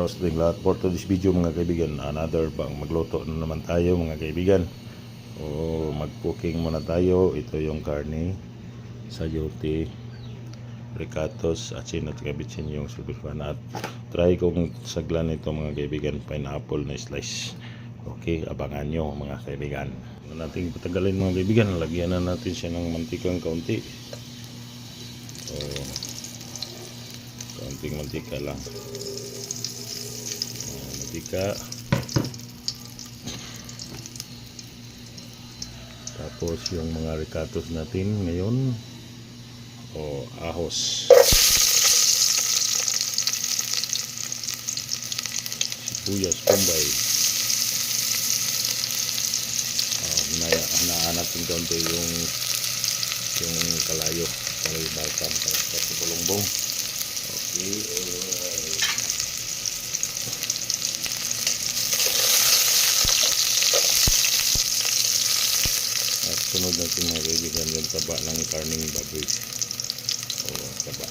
sa ating lahat for today's video mga kaibigan. Another bang magluto na naman tayo mga kaibigan. O mag-cooking muna tayo. Ito yung karne, sayote, ricatos, atsin at kabitsin yung sulbifan. At try kong saglan ito mga kaibigan, pineapple na slice. Okay, abangan nyo mga kaibigan. Nating patagalin mga kaibigan, lagyan na natin siya ng mantikang kaunti. So, kaunting mantika lang. Mantika. Tapos yung mga ricatos natin ngayon. Ahos. Sibuyas, bombay. Hanaan natin kaunti yung kalayo balsam para sa bulongbong. Okay, alright. At sunod natin mga kaibigan yung taba ng karning baboy. Taba.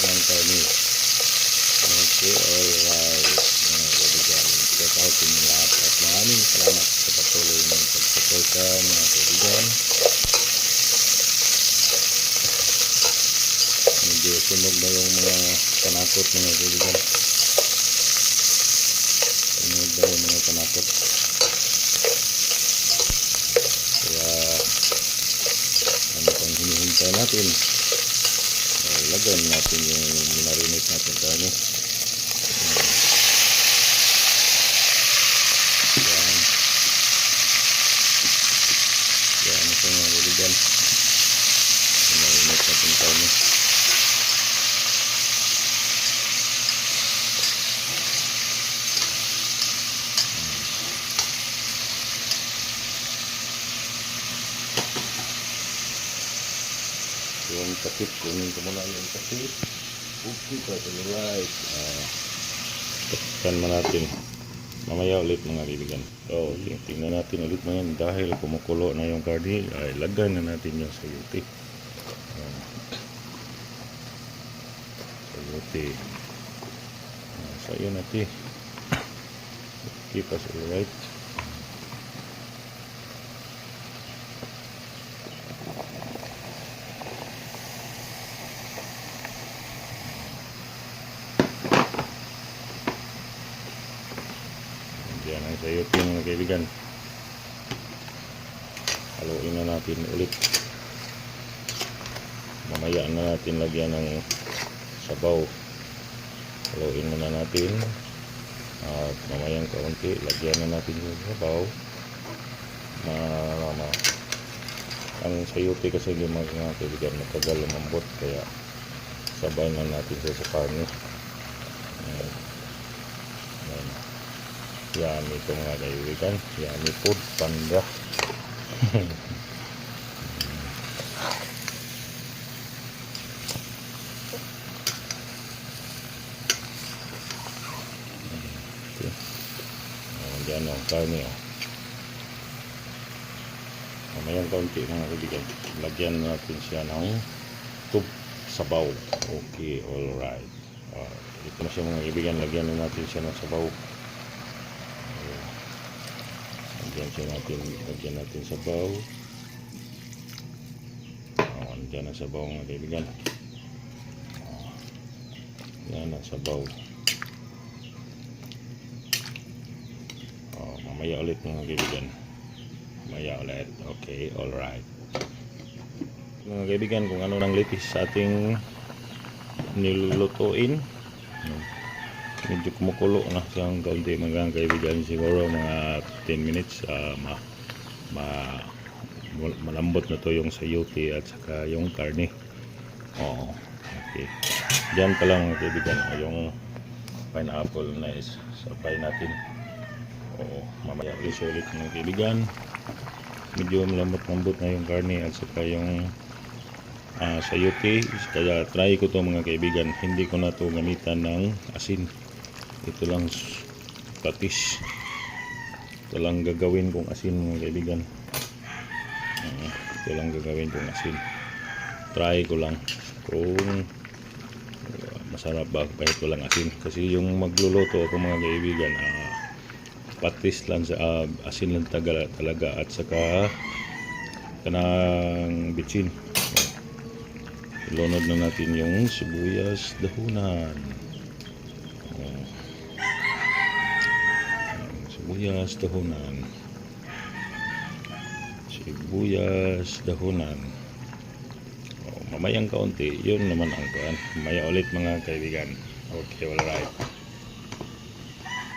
Ang karne. Okay, alright mga kaibigan, check out yung lahat at maraming salamat sa patuloy ng pagsuporta mga kaibigan. Medyo sunog na yung mga panakot mga kaibigan, sunog na yung mga panakot, kaya ano pang hinihintay natin? Lagyan natin yung minarinate natin karne. Yan ito mga kaibigan, minarinate natin karne. Yung kapit, kunin ko muna yung kapit. Okay pa, alright. Takpan mo natin. Mamaya ulit mga kaibigan. So, tingnan natin ulit mo yan. Dahil kumukulo na yung karne, ay lagay na natin yung sayote. Sayote. Sayote. Okay pa, alright. Yan ang sayote mga kaibigan. Haluin na natin ulit. Mamaya na natin lagyan ng sabaw. Haluin muna natin. At mamayang kaunti lagyan na natin yung sabaw. Ang sayote kasi hindi mga kaibigan matagal lumambot, kaya sabay na natin sa karne. Yummy ito mga kaibigan, yummy food panda. Okay. Diyan ang karne. Mamayang kaunti mga kaibigan, lagyan natin siya ng sabaw. Okay, alright. Ito na siya mga kaibigan, lagyan na natin siya ng sabaw. Lagyan natin sabaw. Diyan ang sabaw mga kaibigan. Yan ang sabaw. Mamaya ulit mga kaibigan. Mamaya ulit. Okay, alright. Mga kaibigan, kung ano nang litis sa ating nilulutuin. Medyo kumukulo na siyang kaunti mga kaibigan, siguro mga 10 minutes. Malambot na to yung sayote at saka yung karne. Okay. Diyan pa lang mga kaibigan yung pineapple na isapay natin. Mamaya ulit mga kaibigan. Medyo malambot-lambot na yung karne at saka yung sayote. Kaya try ko to mga kaibigan. Hindi ko na to gamitan ng asin. Ito lang patis. Ito lang gagawin kong asin mga kaibigan. Ito lang gagawin kong asin. Try ko lang kung masarap ba kahit walang asin. Kasi yung magluluto ako mga kaibigan, patis lang sa asin lang talaga at saka kanang bitsin. Ilunod na natin yung sibuyas dahunan. Sibuyas dahunan. Sibuyas dahunan. Mamayang kaunti, yun naman ang kuan. Mamaya ulit mga kaibigan. Okay, alright.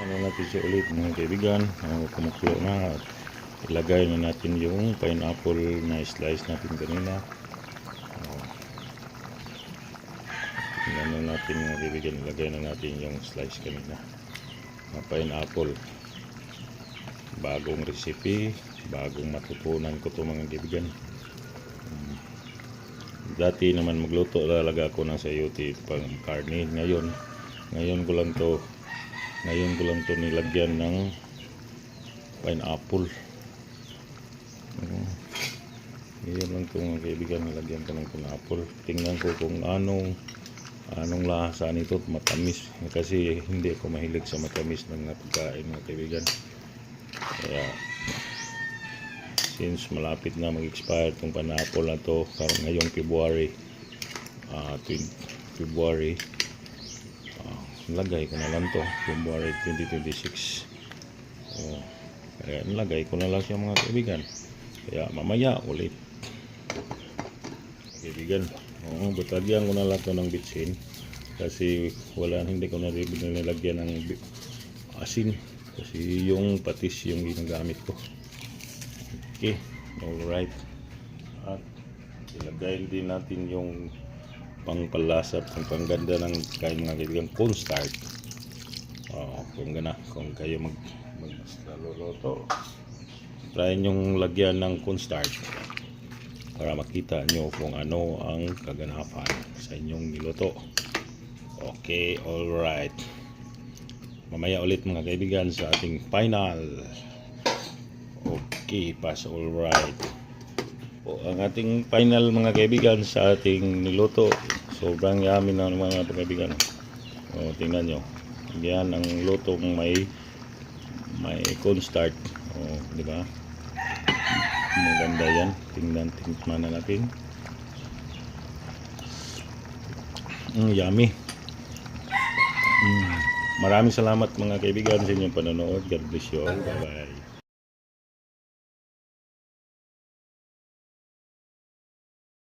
Ano natin siya ulit mga kaibigan. Kumukulo na. Ilagay na natin yung pineapple na slice natin kanina. Tingnan natin mga kaibigan. Ilagay na natin yung slice kanina. Pineapple. Bagong recipe, bagong matutunan ko to mga kaibigan. Dati naman magluto talaga ako ng sayote pang karne. Ngayon ko lang to nilagyan ng pineapple. Ngayon lang to mga kaibigan, nilagyan ko ng pineapple. Tingnan ko kung anong lasa nito, matamis. Kasi hindi ako mahilig sa matamis ng pagkain mga kaibigan. Kaya since malapit na mag-expire itong pineapple na to ngayong February nilagay ko na lang to February 2026. Kaya nilagay ko na lang siya mga kaibigan. Kaya mamaya ulit kaibigan, butagyan ko na lang to ng bitsin kasi hindi ko na rin nilagyan ng asin kasi yung patis yung ginagamit ko. Okay, alright. At ilagay din natin yung pangpalasa at pangganda ng kain mga kaibigan, cornstarch. Kung kayo magluluto, try nyong lagyan ng cornstarch para makita nyo kung ano ang kaganapan sa inyong niluto. Okay, alright. Mamaya ulit mga kaibigan sa ating final. Okay, pass, alright. Ang ating final mga kaibigan sa ating niluto. Sobrang yummy na mga kaibigan. Tingnan nyo. Yan ang lutong may cornstarch. Di ba? Maganda yan. Tingnan natin. Yummy. Maraming salamat mga kaibigan sa inyong panonood. God bless you all. Bye bye.